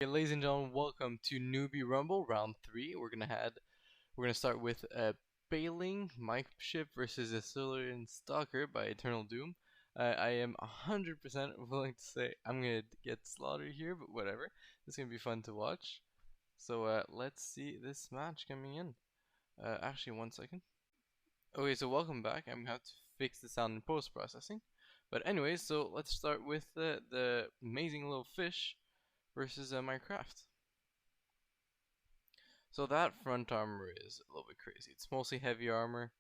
Okay, ladies and gentlemen, welcome to Newbie Rumble Round 3. We're gonna start with a Bailing Mike Ship versus a Silurian Stalker by Eternal Doom. I am 100% willing to say I'm gonna get slaughtered here, but whatever. It's gonna be fun to watch. So let's see this match coming in. Actually, one second. Okay, so welcome back. I'm gonna have to fix the sound in post processing. But anyways, so let's start with the amazing little fish versus Minecraft. So that front armor is a little bit crazy. It's mostly heavy armor.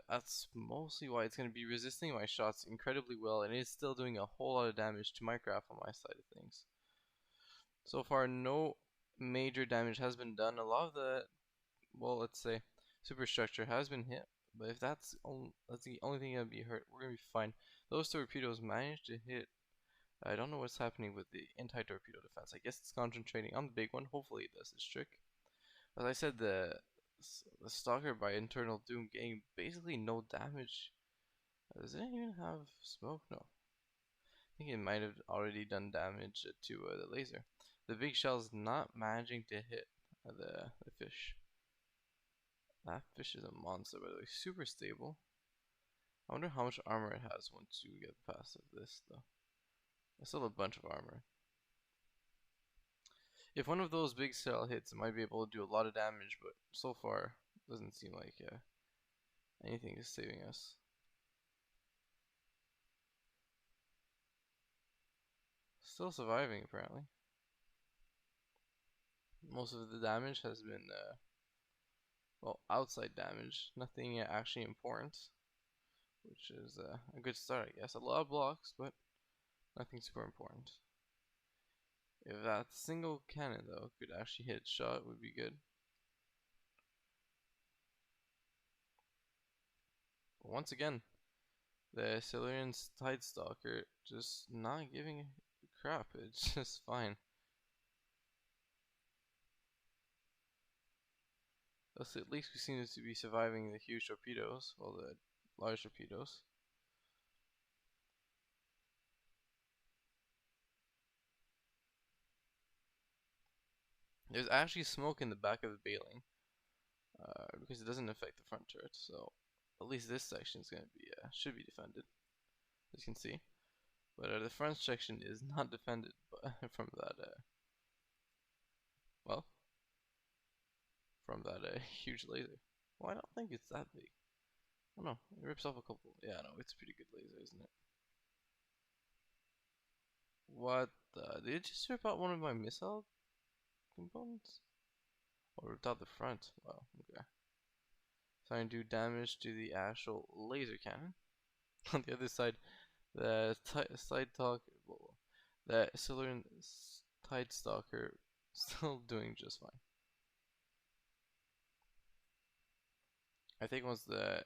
That's mostly why it's going to be resisting my shots incredibly well, and it's still doing a whole lot of damage to Minecraft on my side of things. So far, no major damage has been done. A lot of the, well, let's say, superstructure has been hit, but if that's the only thing that'll be hurt, we're gonna be fine. Those torpedoes managed to hit. I don't know what's happening with the anti-torpedo defense. I guess it's concentrating on the big one. Hopefully it does its trick. As I said, the Stalker by Internal Doom getting basically no damage. Does it even have smoke? No. I think it might have already done damage to the laser. The big shell's not managing to hit the fish. That fish is a monster, by the way. Super stable. I wonder how much armor it has once you get past this, though. There's still a bunch of armor. If one of those big cell hits, it might be able to do a lot of damage, but so far, doesn't seem like anything is saving us. Still surviving, apparently. Most of the damage has been, well, outside damage. Nothing actually important, which is a good start, I guess. A lot of blocks, but nothing super important. If that single cannon, though, could actually hit shot, it would be good. But once again, the Silurian Tide Stalker just not giving a crap. It's just fine. Thus, at least we seem to be surviving the huge torpedoes, well, the large torpedoes. There's actually smoke in the back of the bailing, because it doesn't affect the front turret, so at least this section is gonna be should be defended, as you can see. But the front section is not defended from that well, from that huge laser. Well, I don't think it's that big. Oh no, it rips off a couple. Yeah, no, it's a pretty good laser, isn't it? What? Did it just rip out one of my missile components? Or ripped out the front? Wow, okay. Trying to do damage to the actual laser cannon. On the other side, the side talk, well, the Silurian Tide Stalker still doing just fine. I think once the,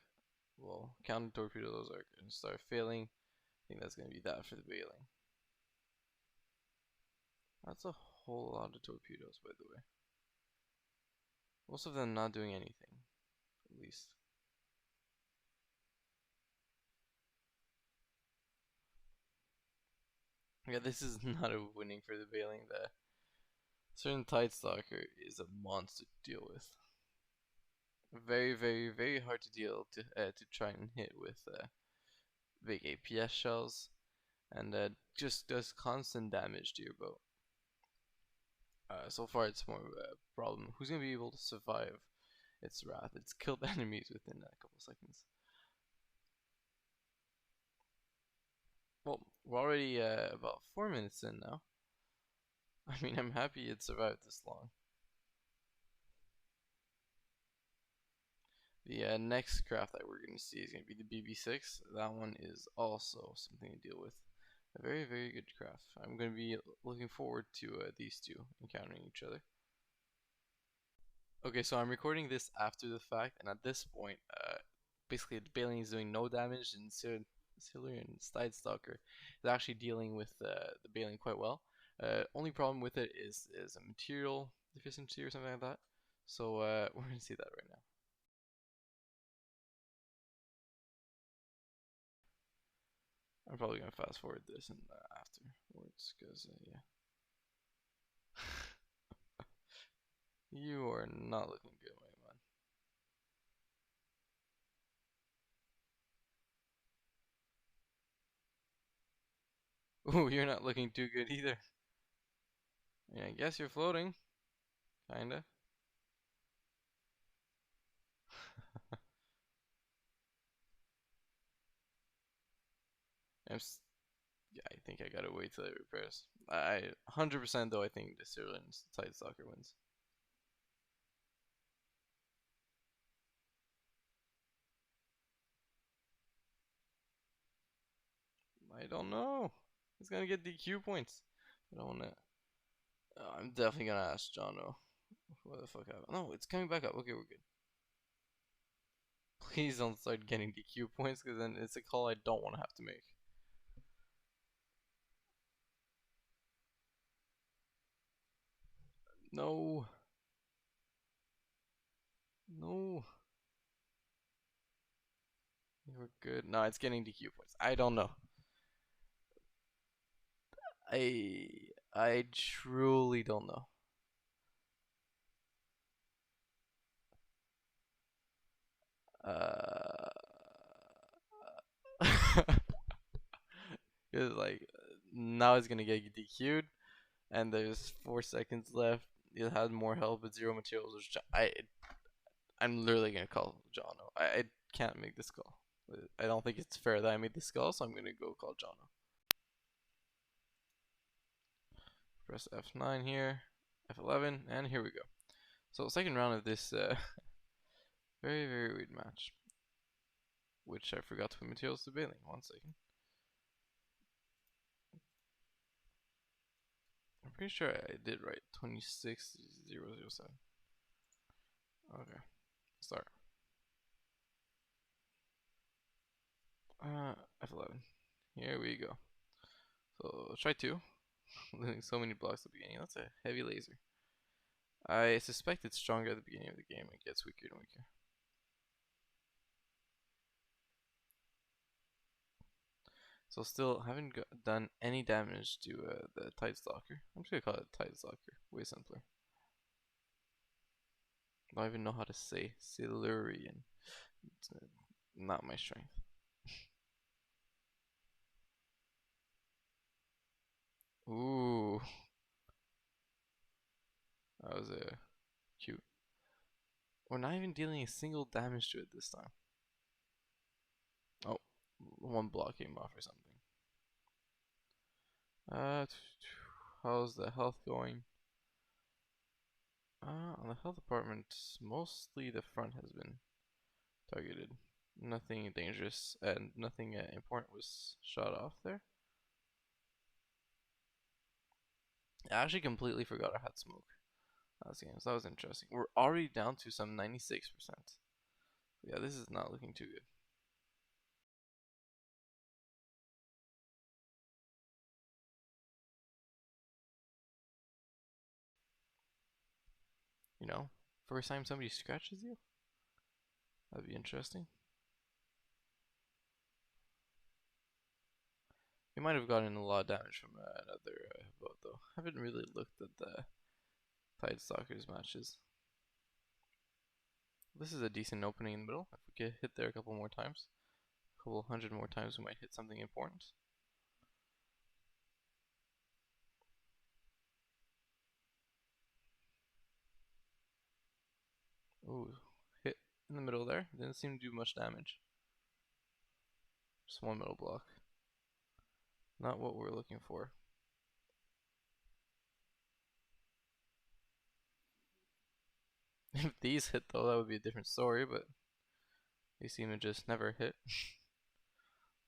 well, counter torpedoes are going to start failing, I think that's going to be that for the bailing. That's a whole lot of torpedoes, by the way. Most of them not doing anything, at least. Yeah, this is not a winning for the bailing. The certain Tide Stalker is a monster to deal with. Very, very, very hard to deal to try and hit with big APS shells, and just does constant damage to your boat. So far, it's more of a problem. Who's gonna be able to survive its wrath? It's killed enemies within a couple seconds. Well, we're already about 4 minutes in now. I mean, I'm happy it survived this long. The next craft that we're going to see is going to be the BB6. That one is also something to deal with. A very, very good craft. I'm going to be looking forward to these two encountering each other. Okay, so I'm recording this after the fact, and at this point, basically the bailing is doing no damage, and Silurian Tide Stalker is actually dealing with the bailing quite well. Only problem with it is a material deficiency or something like that. So we're going to see that right now. I'm probably gonna fast forward this and afterwards, cause yeah. You are not looking good, my man. Ooh, you're not looking too good either. Yeah, I guess you're floating. Kinda. Yeah, I think I gotta wait till it repairs. 100% though, I think the Syrians tight soccer wins. I don't know. He's gonna get DQ points. I don't wanna. I'm definitely gonna ask Jono. What the fuck happened? No, it's coming back up. Okay, we're good. Please don't start getting DQ points, because then it's a call I don't want to have to make. No. No. We're good. No, it's getting DQ points. I don't know. I I truly don't know. Uh, it's like now it's gonna get DQ'd, and there's 4 seconds left. You had more help with zero materials. Which I'm literally gonna call Jono. I can't make this call. I don't think it's fair that I made this call, so I'm gonna go call Jono. Press F9 here, F11, and here we go. So second round of this very weird match, which I forgot to put materials to baling. 1 second. I'm pretty sure I did right. 26007. Okay, start. F11. Here we go. So try 2. Losing so many blocks at the beginning. That's a heavy laser. I suspect it's stronger at the beginning of the game. It gets weaker and weaker. So still haven't done any damage to the Tide Stalker. I'm just gonna call it Tide Stalker. Way simpler. I don't even know how to say Silurian. It's not my strength. Ooh. That was cute. We're not even dealing a single damage to it this time. Oh, one block came off or something. How's the health going? On the health department, mostly the front has been targeted. Nothing dangerous and nothing important was shot off there. I actually completely forgot I had smoke last game, so that was interesting. We're already down to some 96%. Yeah, this is not looking too good. You know, first time somebody scratches you? That'd be interesting. We might have gotten a lot of damage from another boat, though. I haven't really looked at the Tide Stalkers matches. This is a decent opening in the middle. If we get hit there a couple more times, a couple hundred more times, we might hit something important. Ooh, hit in the middle there. Didn't seem to do much damage. Just one middle block. Not what we're looking for. If these hit though, that would be a different story, but they seem to just never hit.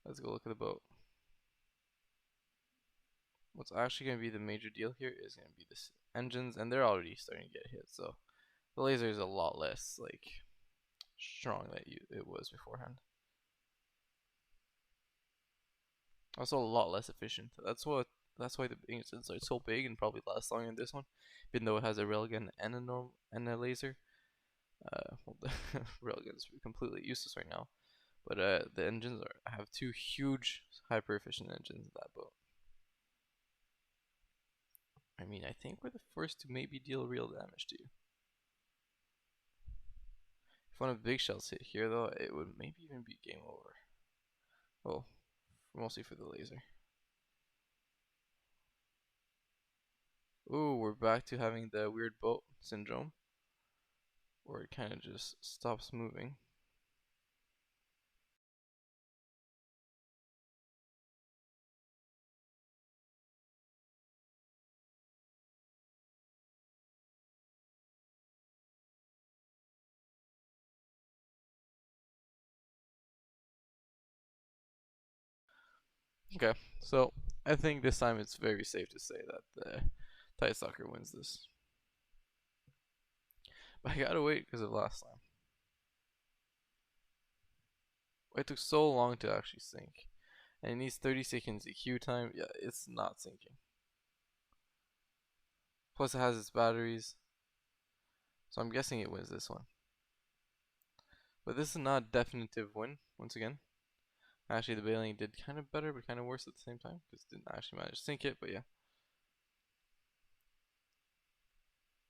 Let's go look at the boat. What's actually going to be the major deal here is going to be this engines, and they're already starting to get hit, so the laser is a lot less like strong than it was beforehand. Also a lot less efficient. That's why the engines are so big and probably last longer in this one, even though it has a railgun and a normal and a laser. Well, the railgun is completely useless right now, but the engines have two huge hyper efficient engines in that boat. I mean, I think we're the first to maybe deal real damage to you. If one of the big shells hit here, though, it would maybe even be game over. Well, mostly for the laser. Ooh, we're back to having the weird boat syndrome, where it kind of just stops moving. Okay, so I think this time it's very safe to say that the Tight Soccer wins this. But I gotta wait because of last time. It took so long to actually sink. And it needs 30 seconds EQ time. Yeah, it's not sinking. Plus it has its batteries. So I'm guessing it wins this one. But this is not a definitive win, once again. Actually, the bailing did kind of better, but kind of worse at the same time. Because it didn't actually manage to sink it, but yeah.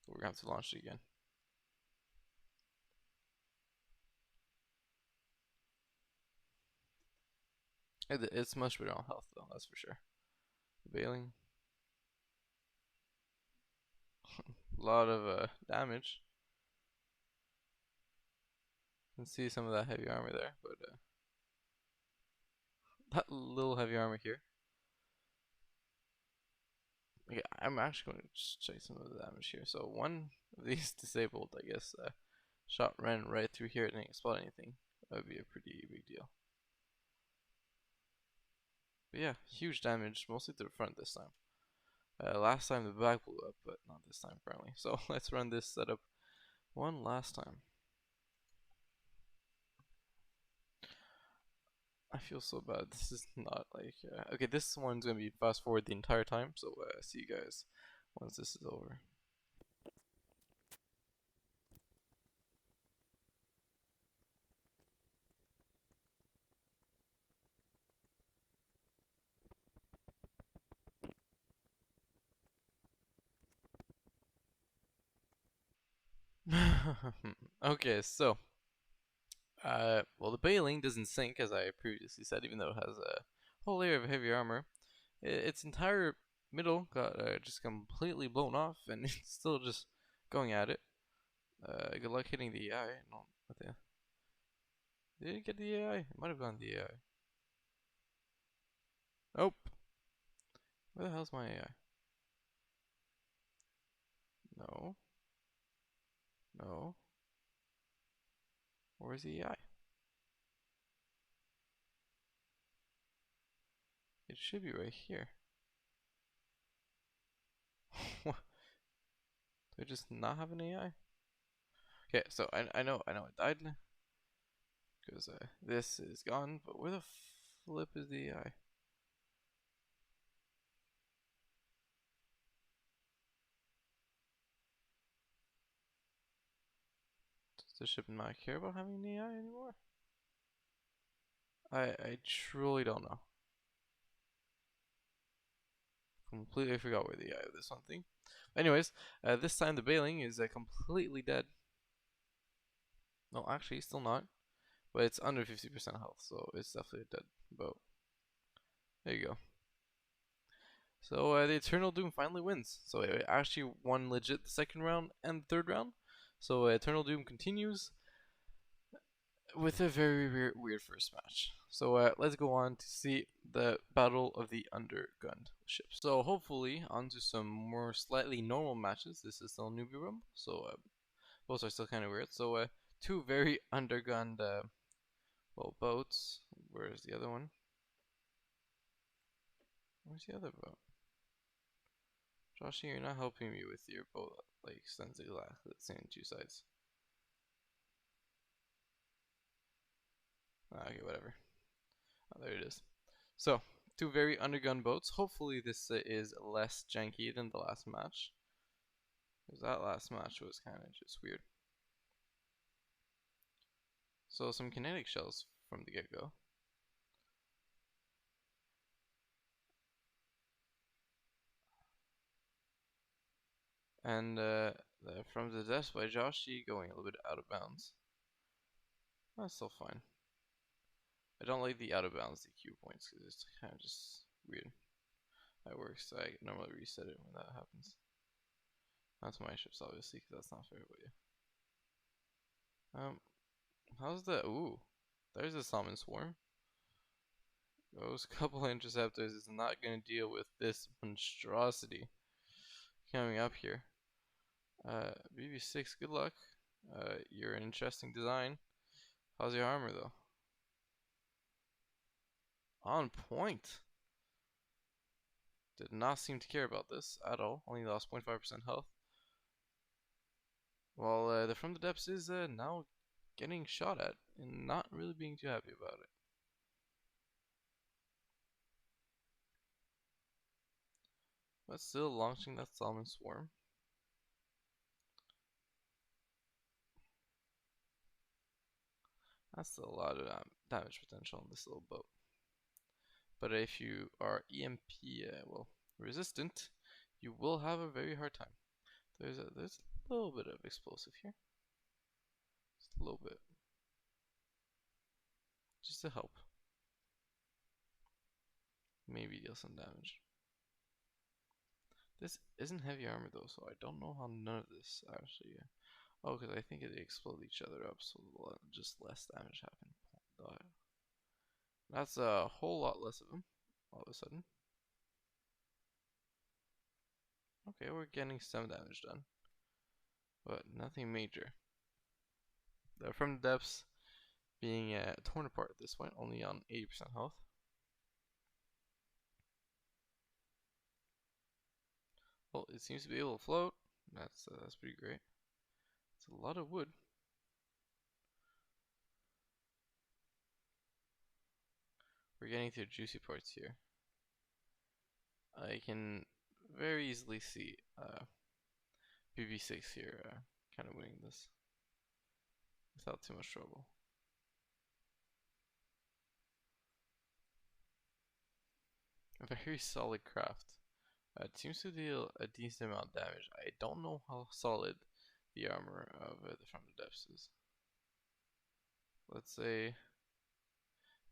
We're going to have to launch it again. It's much better on health, though, that's for sure. Bailing. A lot of damage. You can see some of that heavy armor there, but that little heavy armor here. Okay, I'm actually going to just check some of the damage here. So one of these disabled, I guess, shot ran right through here and didn't spot anything. That would be a pretty big deal. But yeah, huge damage, mostly to the front this time. Last time the back blew up, but not this time apparently. So let's run this setup one last time. I feel so bad. This is not like okay. This one's gonna be fast forward the entire time. So see you guys once this is over. Okay, so well, the bailing doesn't sink as I previously said, even though it has a whole layer of heavy armor. Its entire middle got just completely blown off, and it's still just going at it. Good luck hitting the AI. No, what the? Did it get the AI? It might have gone the AI. Nope. Where the hell's my AI? No. No. Where's the AI? It should be right here. What? Do I just not have an AI? Okay, so I know it died because this is gone. But where the flip is the AI? Does the ship not care about having an AI anymore? I truly don't know. Completely forgot where the AI of this one thing. Anyways, this time the bailing is completely dead. No, actually, still not. But it's under 50% health, so it's definitely a dead boat. There you go. So the Eternal Doom finally wins. So it actually won legit the second round and the third round. So Eternal Doom continues with a very weird first match. So let's go on to see the Battle of the Undergunned ships. So hopefully onto some more slightly normal matches. This is still Newbie Rumble, so both are still kind of weird. So two very undergunned well boats. Where's the other one? Where's the other boat? Joshy, you're not helping me with your boat. Like extends exactly the same two sides. Okay, whatever. Oh, there it is. So, two very undergunned boats. Hopefully this is less janky than the last match. Because that last match was kind of just weird. So some kinetic shells from the get-go. And from the death by Joshi going a little bit out of bounds. That's still fine. I don't like the out of bounds DQ points because it's kind of just weird how it works. I normally reset it when that happens. Not to my ships, obviously, because that's not fair, but yeah. How's the... Ooh, there's a salmon swarm. Those couple interceptors is not going to deal with this monstrosity coming up here. BB6, good luck. You're an interesting design. How's your armor, though? On point. Did not seem to care about this at all. Only lost 0.5% health. Well, the From the Depths is now getting shot at and not really being too happy about it. But still launching that Salmon Swarm. That's still a lot of damage potential on this little boat. But if you are EMP, well, resistant, you will have a very hard time. There's a little bit of explosive here. Just a little bit. Just to help. Maybe deal some damage. This isn't heavy armor though, so I don't know how none of this actually... Oh, because I think they explode each other up, so just less damage happen. That's a whole lot less of them, all of a sudden. Okay, we're getting some damage done, but nothing major. From the depths being torn apart at this point, only on 80% health. Well, it seems to be able to float. That's pretty great. It's a lot of wood. We're getting to the juicy parts here. I can very easily see BB6 here kind of winning this without too much trouble. A very solid craft. It seems to deal a decent amount of damage. I don't know how solid the armor of the From the Depths is. Let's say,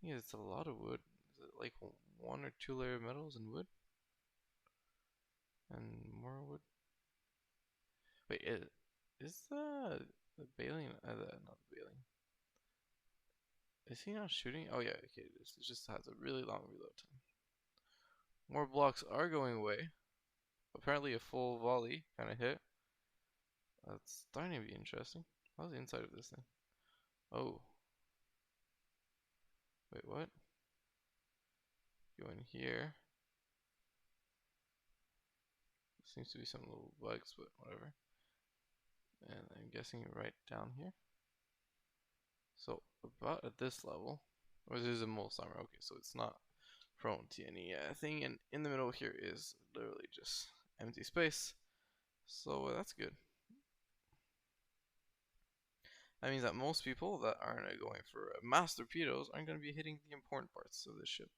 yeah, it's a lot of wood. Is it like 1 or 2 layer metals and wood? And more wood? Wait, is the baleen, not the baleen. Is he not shooting? Oh yeah, okay, it is. It just has a really long reload time. More blocks are going away. Apparently a full volley kind of hit. That's starting to be interesting. How's the inside of this thing? Oh. Wait, what? Go in here. Seems to be some little bugs, but whatever. And I'm guessing right down here. So about at this level, or this is a most armor. Okay, so it's not prone to any thing, and in the middle here is literally just empty space. So that's good. That means that most people that aren't going for mass torpedoes aren't going to be hitting the important parts of this ship.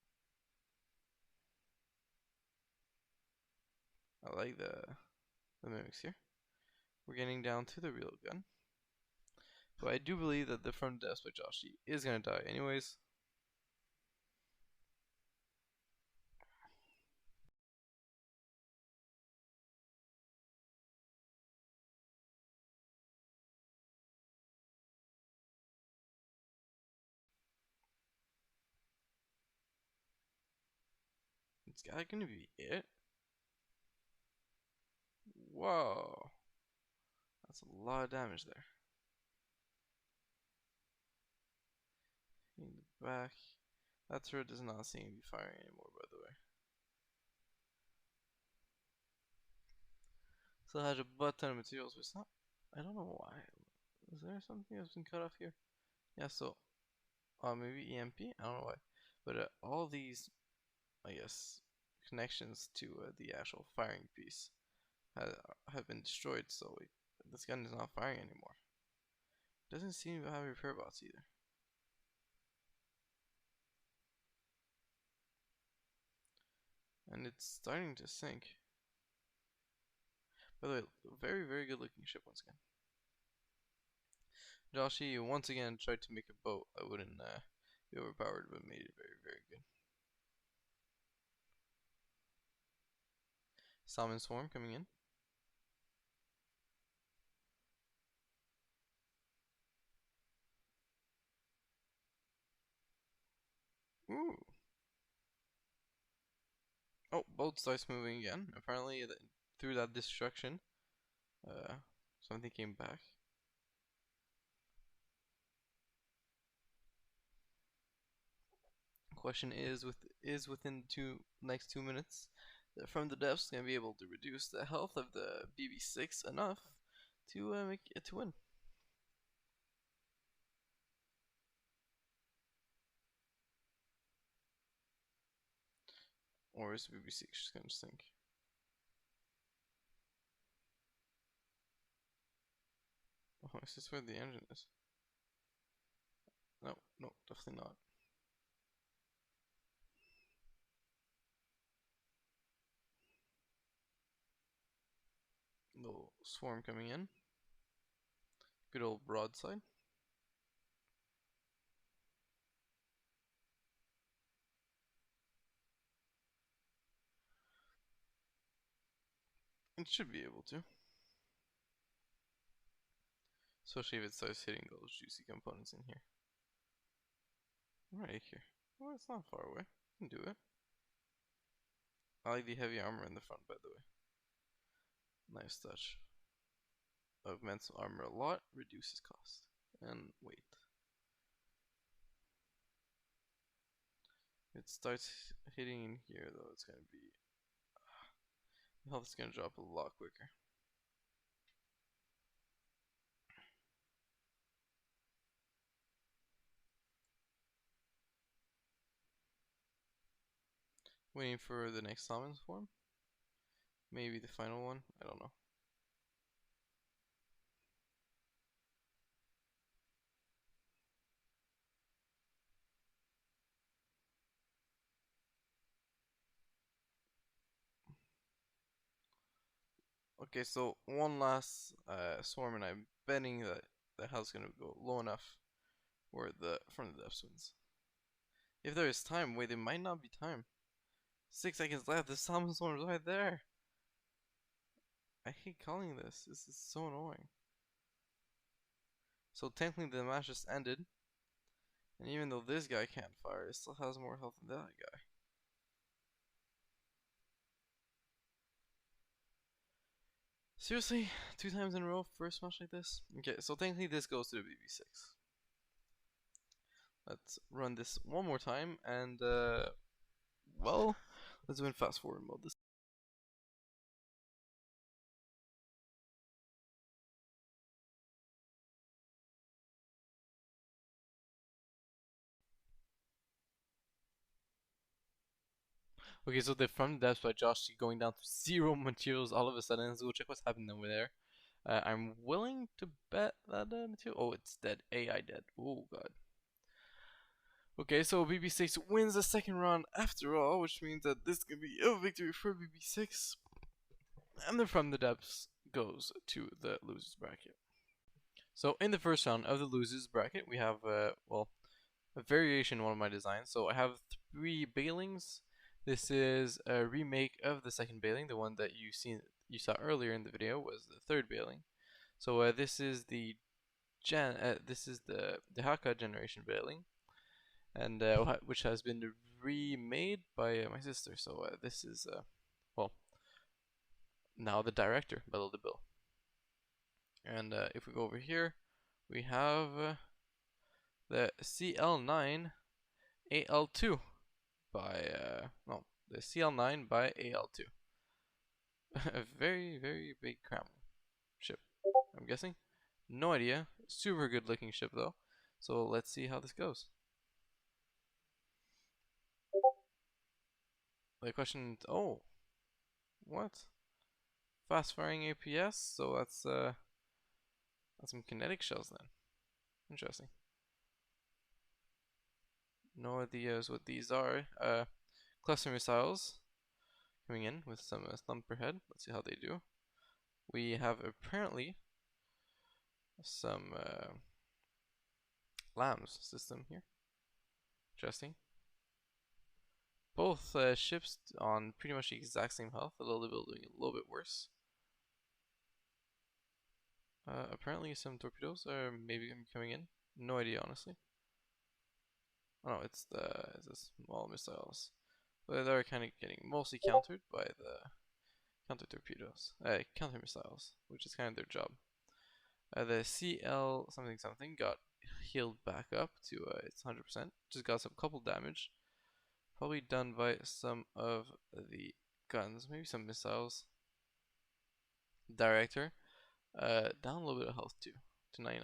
I like the mimics here. We're getting down to the real gun. But I do believe that the From the Depths by Joshi is going to die anyways. It's going to be it. Whoa. That's a lot of damage there. In the back. That turret does not seem to be firing anymore, by the way. Still has a butt ton of materials, but it's not. I don't know why. Is there something that's been cut off here? Yeah, so. Maybe EMP? I don't know why. But all these, I guess, connections to the actual firing piece have been destroyed, so this gun is not firing anymore. Doesn't seem to have repair bots either. And it's starting to sink. By the way, very, very good looking ship once again. Joshy once again tried to make a boat. I wouldn't be overpowered, but made it very, very good. Salmon swarm coming in. Ooh. Oh, boat starts moving again. Apparently, through that destruction, uh, something came back. Question is within next 2 minutes from the depths gonna be able to reduce the health of the BB6 enough to make it to win. Or is BB6 just gonna sink? Oh, is this where the engine is? No, no, definitely not. Little swarm coming in. Good old broadside. It should be able to. Especially if it starts hitting those juicy components in here. Right here. Well, it's not far away. You can do it. I like the heavy armor in the front, by the way. Nice touch. Augments armor a lot, reduces cost. And weight. If it starts hitting in here, though, it's gonna be... health is gonna drop a lot quicker. Waiting for the next salmon swarm. Maybe the final one. I don't know. Okay, so one last swarm, and I'm betting that the health's gonna go low enough where the front of the depths wins. If there is time, wait, there might not be time. 6 seconds left. The salmon swarm's right there. I hate calling this. This is so annoying. So technically the match just ended. And even though this guy can't fire, it still has more health than that guy. Seriously? 2 times in a row for a match like this? Okay, so technically this goes to the BB6. Let's run this one more time and well, let's do it in fast forward mode this. Okay, so the front depths by Josh going down to 0 materials all of a sudden. Let's go check what's happening over there. I'm willing to bet that material. Oh, it's dead. AI dead. Oh god. Okay, so BB6 wins the second round after all, which means that this can be a victory for BB6. And then from the depths goes to the losers bracket. So in the first round of the losers bracket, we have well, a variation in one of my designs. So I have 3 bailings. This is a remake of the second bailing. The one that you saw earlier in the video was the third bailing. So this is the Haka generation bailing, and which has been remade by my sister. So this is well, now the director below the bill. And if we go over here, we have the CL9 AL2 by no, the CL9 by AL2. A very, very big cram ship, I'm guessing. No idea. Super good looking ship though. So let's see how this goes. The question, oh, what? Fast firing APS, so that's some kinetic shells then. Interesting. No ideas what these are. Cluster missiles coming in with some slump per head. Let's see how they do. We have apparently some LAMS system here. Interesting. Both ships on pretty much the exact same health, a little bit doing a little bit worse. Apparently some torpedoes are maybe coming in. No idea, honestly. Oh no, it's the small missiles. But they're kind of getting mostly countered by the counter torpedoes, counter missiles, which is kind of their job. The CL something something got healed back up to its 100%. Just got some couple damage. Probably done by some of the guns, maybe some missiles. Director, down a little bit of health too, to 99%.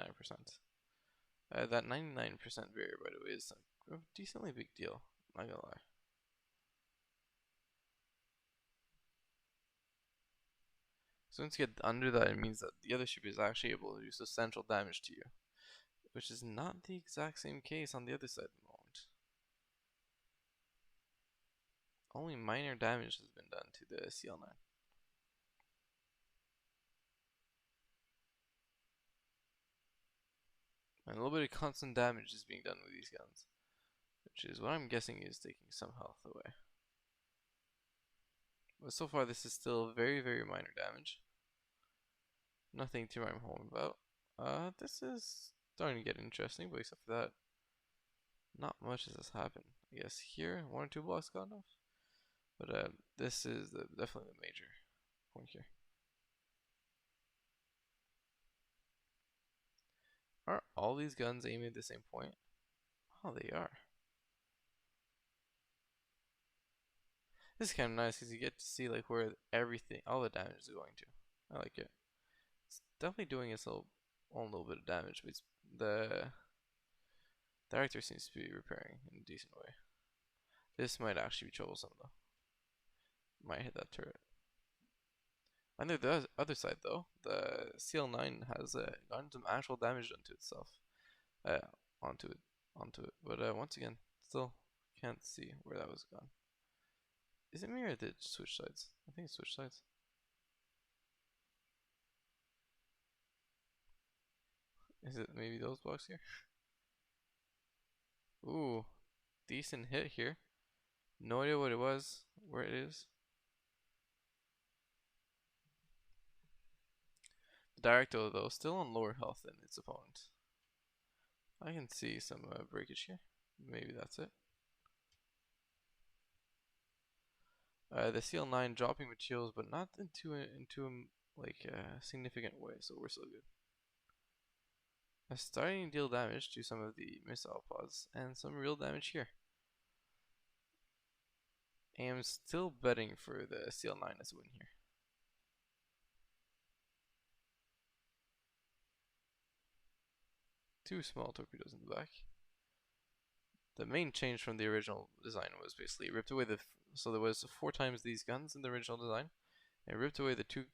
That 99% barrier, by the way, is a decently big deal. Not gonna lie. So once you get under that, it means that the other ship is actually able to do substantial damage to you, which is not the exact same case on the other side at the moment. Only minor damage has been done to the CL9. And a little bit of constant damage is being done with these guns, which is what I'm guessing is taking some health away. But so far this is still very, very minor damage. Nothing to write home about. This is starting to get interesting, but except for that, not much has happened. I guess here, 1 or 2 blocks gone off. But this is definitely the major point here. Are all these guns aiming at the same point? Oh, they are. This is kind of nice because you get to see like where everything, all the damage is going to. I like it. It's definitely doing its own little bit of damage, but the director seems to be repairing in a decent way. This might actually be troublesome though. Might hit that turret. On the other side though, the CL9 has gotten some actual damage done to itself. Uh, onto it. But once again, still can't see where that was gone. Is it me or did it switch sides? I think it switched sides. Is it maybe those blocks here? Ooh, decent hit here. No idea what it was, where it is. The Directo though, still on lower health than its opponent. I can see some breakage here. Maybe that's it. The CL9 dropping materials, but not into a significant way, so we're still good. Starting to deal damage to some of the missile pods, and some real damage here. I am still betting for the CL9 as a win here. Two small torpedoes in the back. The main change from the original design was basically ripped away so there was 4 times these guns in the original design, and ripped away the 2.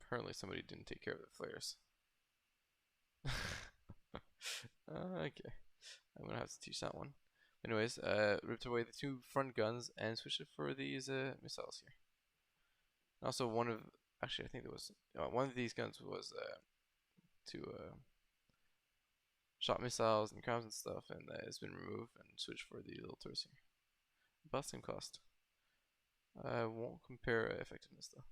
Apparently somebody didn't take care of the flares. Okay, I'm gonna have to teach that one. Anyways, ripped away the 2 front guns and switched it for these missiles here. Also, actually I think there was one of these guns was to shot missiles and crowns and stuff, and it's been removed and switched for the little turrets here. About same cost. Won't compare effectiveness though.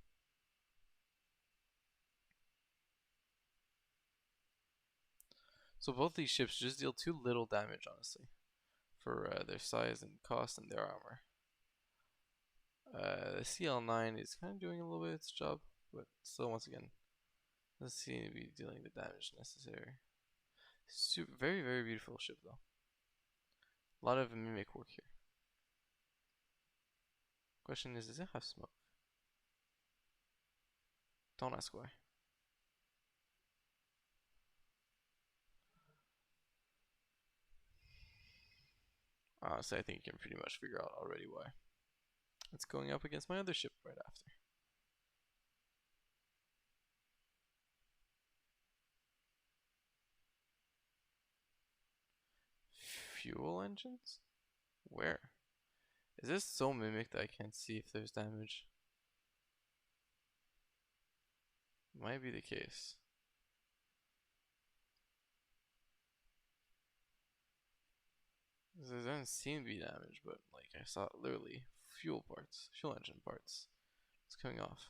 So both these ships just deal too little damage, honestly, for their size and cost and their armor. The CL9 is kind of doing a little bit of its job, but still, once again, doesn't seem to be dealing the damage necessary. Very, very beautiful ship though. A lot of mimic work here. Question is, does it have smoke? Don't ask why. Honestly, I think you can pretty much figure out already why. It's going up against my other ship right after. Fuel engines? Where? Is this so mimicked I can't see if there's damage? Might be the case. There doesn't seem to be damage, but like I saw literally fuel engine parts. It's coming off.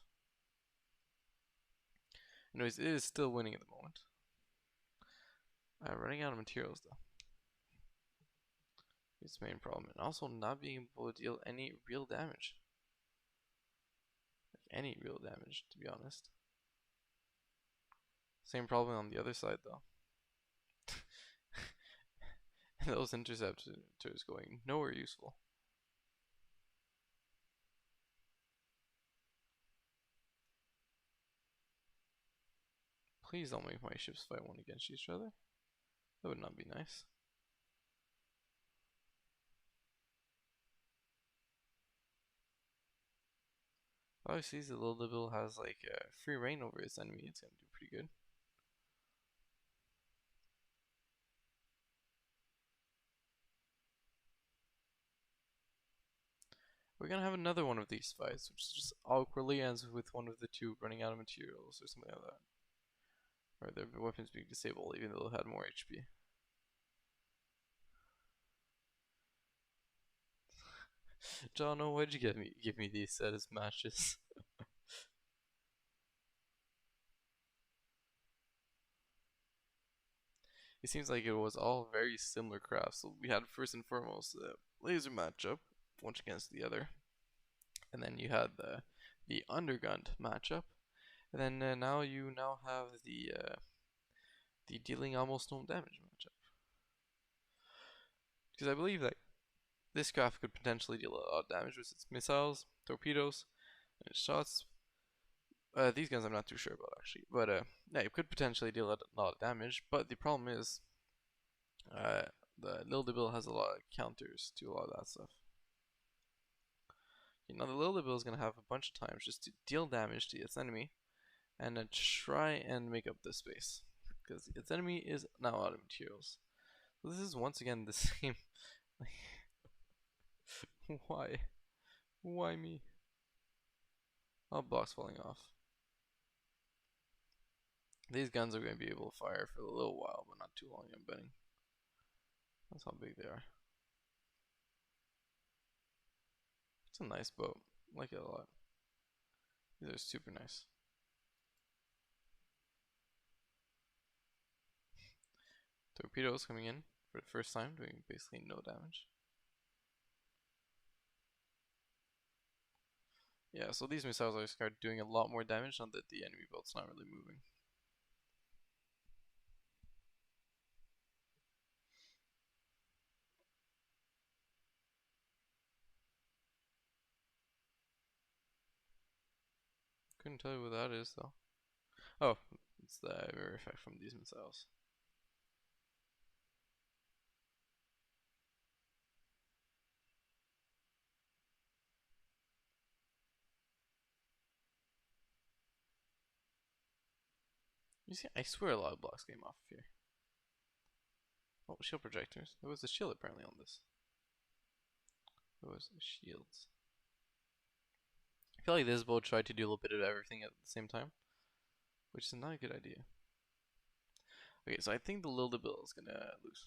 Anyways, it is still winning at the moment. Running out of materials though. It's the main problem, and also not being able to deal any real damage. Like any real damage, to be honest. Same problem on the other side though. And those interceptors going nowhere useful. Please don't make my ships fight one against each other. That would not be nice. Obviously, the little Bill has like free reign over his enemy. It's gonna do pretty good. We're gonna have another one of these fights, which just awkwardly ends with one of the two running out of materials or something like that. Or their weapons being disabled even though they had more HP. Jono, why'd you give me these set as matches? It seems like it was all very similar crafts. So we had first and foremost the laser matchup, one against the other, and then you had the undergunned matchup, and then now you have the dealing almost no damage matchup. Because I believe that this craft could potentially deal a lot of damage with its missiles, torpedoes, and its shots. These guns I'm not too sure about actually, but yeah, it could potentially deal a lot of damage. But the problem is, the Lil Bill has a lot of counters to a lot of that stuff. You know, the Lil Bill is gonna have a bunch of times just to deal damage to its enemy, and then try and make up the space because its enemy is now out of materials. So this is once again the same. Why? Why me? Oh, blocks falling off. These guns are going to be able to fire for a little while, but not too long, I'm betting. That's how big they are. It's a nice boat. I like it a lot. These are super nice. Torpedoes coming in for the first time, doing basically no damage. Yeah, so these missiles are start doing a lot more damage now that the enemy boat's not really moving. Couldn't tell you what that is though. Oh, it's the mirror effect from these missiles. You see, I swear a lot of blocks came off here. Oh, shield projectors. There was a shield apparently on this. There was shields. I feel like this boat tried to do a little bit of everything at the same time, which is not a good idea. Okay, so I think the Lilda Bill is gonna lose.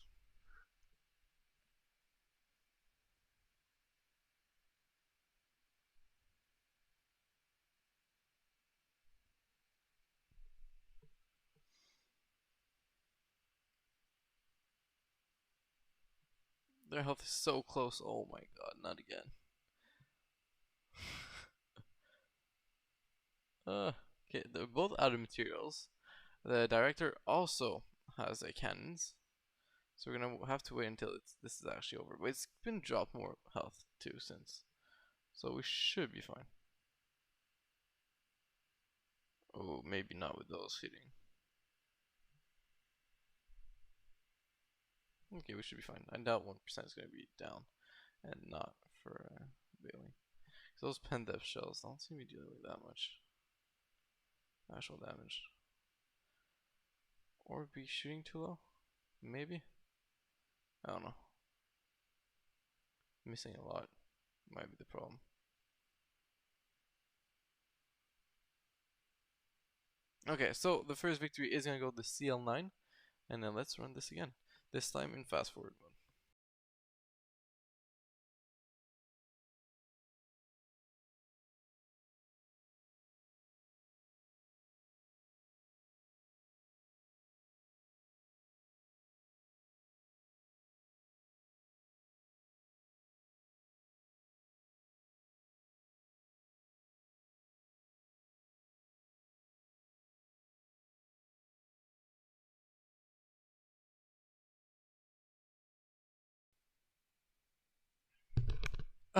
Their health is so close. Oh my god, not again. Okay, they're both out of materials. The director also has cannons, so we're gonna have to wait until this is actually over. But it's been dropped more health too since, so we should be fine. Oh, maybe not with those hitting. Okay, we should be fine. I doubt 1% is gonna be down, and not for Bailey. Those pen depth shells don't seem to be dealing with that much actual damage. Or be shooting too low? Maybe? I don't know. Missing a lot might be the problem. Okay, so the first victory is gonna go to CL9, and then let's run this again. This time in fast forward mode.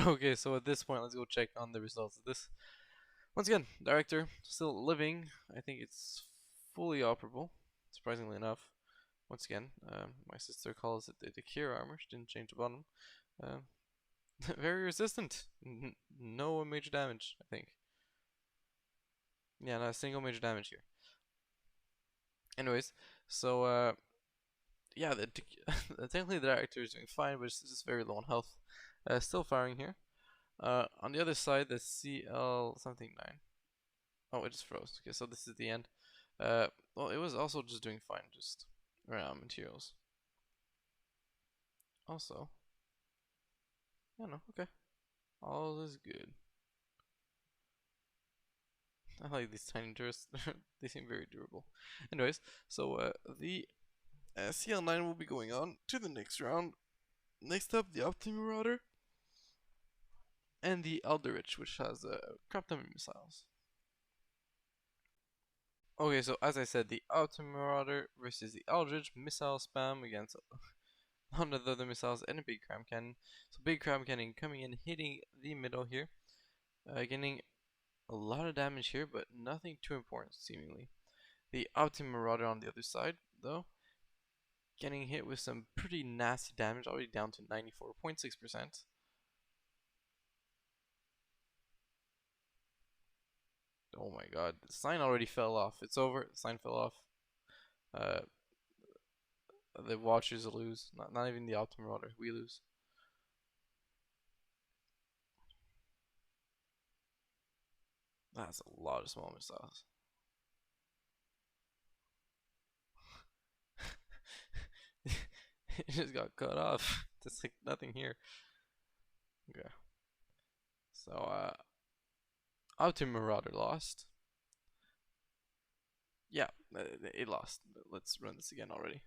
Okay, so at this point, let's go check on the results of this. Once again, director still living. I think it's fully operable, surprisingly enough. Once again, my sister calls it the cure armor. She didn't change the bottom. Um, very resistant. No major damage, I think. Yeah, not a single major damage here. Anyways, so yeah, technically the director is doing fine, but it's just very low on health. Still firing here. On the other side, the CL something 9. Oh, it just froze. Okay, so this is the end. Well, it was also just doing fine, just around materials. Also, yeah, no, okay, all is good. I like these tiny turrets; they seem very durable. Anyways, so the CL9 will be going on to the next round. Next up, the Optimarauder and the Eldritch, which has crap ton of missiles. Okay, so as I said, the Optimarauder versus the Eldritch missile spam against none of the other missiles and a big crab cannon. So big crab cannon coming in, hitting the middle here, getting a lot of damage here, but nothing too important seemingly. The Optimarauder on the other side, though, getting hit with some pretty nasty damage, already down to 94.6%. Oh my god, the sign already fell off. It's over, the sign fell off. Uh, the Watchers lose, not even the Optimarauder, we lose. That's a lot of small missiles. It just got cut off. There's like nothing here. Okay. So Optimarauder lost. Yeah, it lost. Let's run this again already.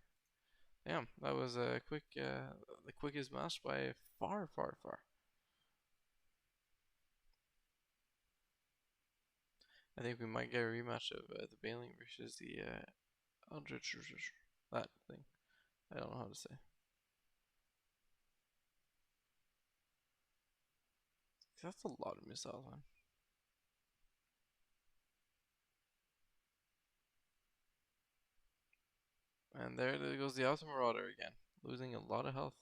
Damn, that was a quick, the quickest match by far, far, far. I think we might get a rematch of the Bailing versus the Eldritch, that thing. I don't know how to say. That's a lot of missiles, man. And there goes the Marauder again, losing a lot of health.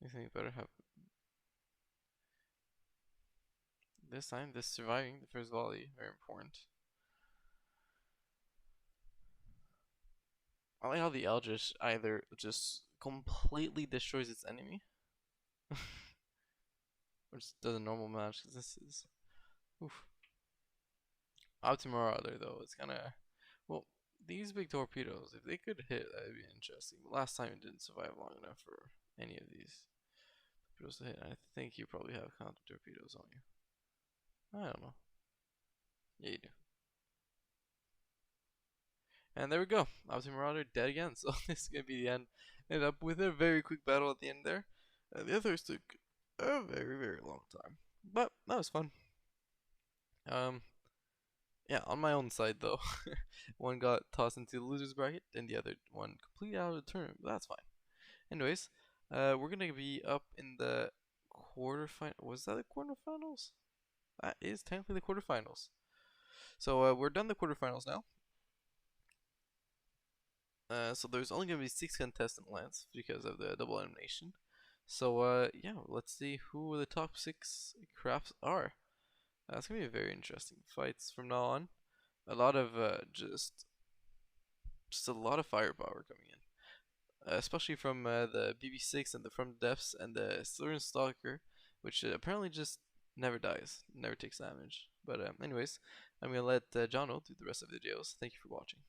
I think better have this time. This surviving the first volley, very important. I like how the Eldritch either just completely destroys its enemy, or just does a normal match. Cause this is, oof. Optimarauder though, it's kind of, well, these big torpedoes, if they could hit, that'd be interesting. Last time it didn't survive long enough for any of these torpedoes to hit. I think you probably have counter torpedoes on you. I don't know. Yeah, you do. And there we go. Optimarauder dead again. So this is gonna be the end. Ended up with a very quick battle at the end there. The others took a very, very long time, but that was fun. Um, yeah, on my own side though, one got tossed into the losers bracket, and the other one completely out of the tournament. But that's fine. Anyways, we're gonna be up in the quarterfinal. Was that the quarterfinals? That is technically the quarterfinals. So we're done the quarterfinals now. So there's only gonna be 6 contestant lands because of the double elimination. So yeah, let's see who the top 6 crafts are. That's gonna be very interesting fights from now on. A lot of just a lot of firepower coming in, especially from the BB6 and the From the Depths and the Slurren Stalker, which apparently just never dies, never takes damage. But anyways, I'm gonna let Jono do the rest of the videos. Thank you for watching.